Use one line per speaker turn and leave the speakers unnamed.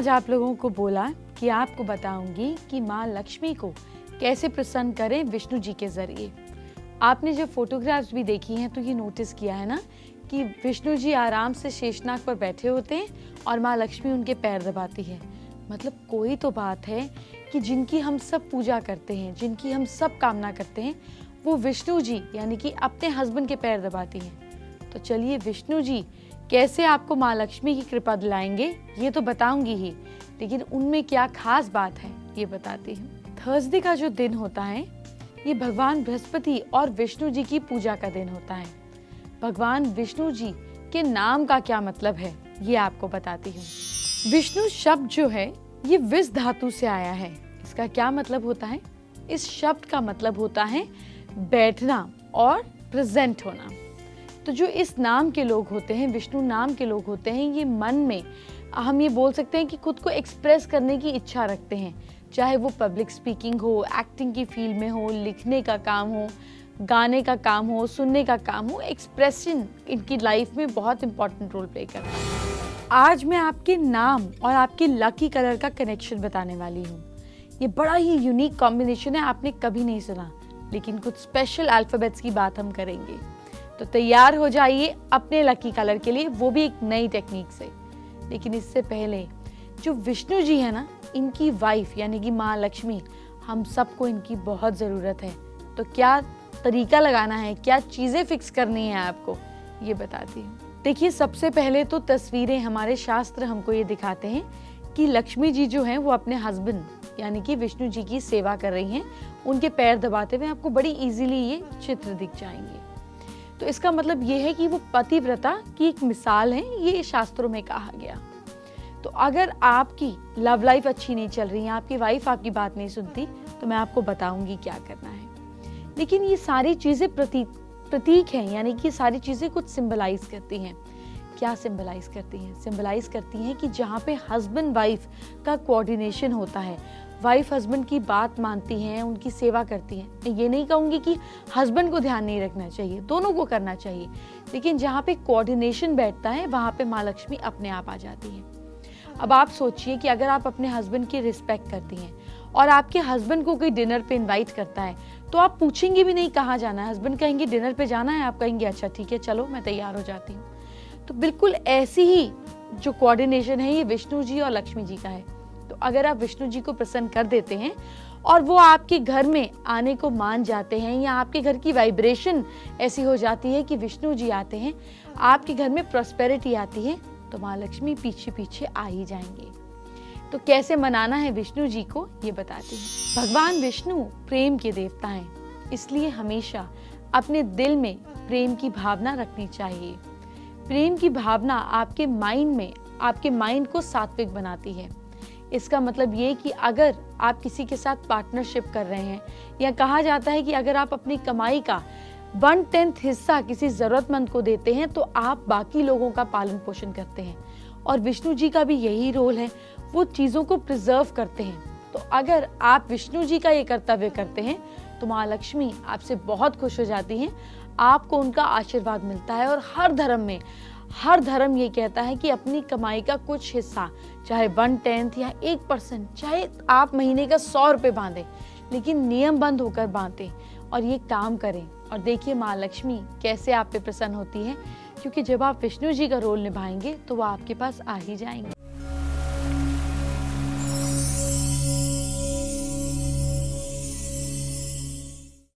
आज आप लोगों को बोला कि आपको बताऊंगी कि माँ लक्ष्मी को कैसे प्रसन्न करें विष्णु जी के जरिए। आपने जब फोटोग्राफ्स भी देखी हैं तो ये नोटिस किया है ना कि विष्णु जी आराम से शेषनाग पर बैठे होते हैं और माँ लक्ष्मी उनके पैर दबाती है। मतलब कोई तो बात है कि जिनकी हम सब पूजा करते हैं, जिनकी हम सब कामना करते हैं, वो विष्णु जी यानी कि अपने हस्बैंड के पैर दबाती हैं। तो चलिए विष्णु जी कैसे आपको माँ लक्ष्मी की कृपा दिलाएंगे ये तो बताऊंगी ही, लेकिन उनमें क्या खास बात है ये बताती हूँ। थर्सडे का जो दिन होता है ये भगवान बृहस्पति और विष्णु जी की पूजा का दिन होता है। भगवान विष्णु जी के नाम का क्या मतलब है ये आपको बताती हूँ। विष्णु शब्द जो है ये विष धातु से आया है। इसका क्या मतलब होता है? इस शब्द का मतलब होता है बैठना और प्रेजेंट होना। तो जो इस नाम के लोग होते हैं, विष्णु नाम के लोग होते हैं, ये मन में हम ये बोल सकते हैं कि खुद को एक्सप्रेस करने की इच्छा रखते हैं, चाहे वो पब्लिक स्पीकिंग हो, एक्टिंग की फील्ड में हो, लिखने का काम हो, गाने का काम हो, सुनने का काम हो। एक्सप्रेशन इनकी लाइफ में बहुत इंपॉर्टेंट रोल प्ले करता है। आज मैं आपके नाम और आपके लकी कलर का कनेक्शन बताने वाली हूँ। ये बड़ा ही यूनिक कॉम्बिनेशन है, आपने कभी नहीं सुना, लेकिन कुछ स्पेशल अल्फाबेट्स की बात हम करेंगे। तो तैयार हो जाइए अपने लकी कलर के लिए, वो भी एक नई टेक्निक से। लेकिन इससे पहले जो विष्णु जी है ना, इनकी वाइफ यानी कि माँ लक्ष्मी, हम सबको इनकी बहुत ज़रूरत है। तो क्या तरीका लगाना है, क्या चीज़ें फिक्स करनी है आपको, ये बताती हूँ। देखिए सबसे पहले तो तस्वीरें, हमारे शास्त्र हमको ये दिखाते हैं कि लक्ष्मी जी जो हैं वो अपने हस्बैंड यानी कि विष्णु जी की सेवा कर रही हैं। उनके पैर दबाते हुए आपको बड़ी इजीली ये चित्र दिख जाएंगे। तो इसका मतलब ये है कि वो पतिव्रता की एक मिसाल है, ये शास्त्रों में कहा गया। तो अगर आपकी लव लाइफ अच्छी नहीं चल रही है, आपकी वाइफ आपकी बात नहीं सुनती, तो मैं आपको बताऊंगी क्या करना है। लेकिन ये सारी चीजें प्रतीक हैं, यानी कि सारी चीजें कुछ सिंबलाइज करती हैं। क्या सिंबलाइज करती हैं? सिंबलाइज करती हैं कि जहाँ पे हस्बैंड वाइफ का कोऑर्डिनेशन होता है, वाइफ हस्बैंड की बात मानती हैं, उनकी सेवा करती हैं। मैं ये नहीं कहूँगी कि हस्बैंड को ध्यान नहीं रखना चाहिए, दोनों को करना चाहिए, लेकिन जहाँ पे कोऑर्डिनेशन बैठता है वहाँ पे माँ लक्ष्मी अपने आप आ जाती है। अब आप सोचिए कि अगर आप अपने हस्बैंड की रिस्पेक्ट करती हैं और आपके हस्बैंड को कोई डिनर पे इन्वाइट करता है, तो आप पूछेंगे भी नहीं कहाँ जाना है। हस्बैंड कहेंगे डिनर पे जाना है, आप कहेंगे अच्छा ठीक है चलो मैं तैयार हो जाती हूँ। तो बिल्कुल ऐसी ही जो कोऑर्डिनेशन है ये विष्णु जी और लक्ष्मी जी का है। तो अगर आप विष्णु जी को प्रसन्न कर देते हैं और वो आपके घर में आने को मान जाते हैं, या आपके घर की वाइब्रेशन ऐसी हो जाती है कि विष्णु जी आते हैं, आपके घर में प्रॉस्पेरिटी आती है, तो माँ लक्ष्मी पीछे पीछे आ ही जाएंगे। तो कैसे मनाना है विष्णु जी को ये बताती हूँ। भगवान विष्णु प्रेम के देवता हैं, इसलिए हमेशा अपने दिल में प्रेम की भावना रखनी चाहिए। प्रेम की भावना आपके माइंड को सात्विक बनाती है। इसका मतलब ये कि अगर आप किसी के साथ पार्टनरशिप कर रहे हैं, या कहा जाता है कि अगर आप अपनी कमाई का 1/10 हिस्सा किसी जरूरतमंद को देते हैं तो आप बाकी लोगों का पालन पोषण करते हैं। और विष्णु जी का भी यही रोल है, वो चीज़ों को प्रिजर्व करते हैं। तो अगर आप विष्णु जी का ये कर्तव्य करते हैं तो माँ लक्ष्मी आपसे बहुत खुश हो जाती हैं, आपको उनका आशीर्वाद मिलता है। और हर धर्म ये कहता है कि अपनी कमाई का कुछ हिस्सा, चाहे 1/10 या 1%, चाहे आप महीने का 100 रुपये बांधें, लेकिन नियमबद्ध होकर बांधें और ये काम करें। और देखिए माँ लक्ष्मी कैसे आप पे प्रसन्न होती है, क्योंकि जब आप विष्णु जी का रोल निभाएंगे तो वो आपके पास आ ही जाएंगे।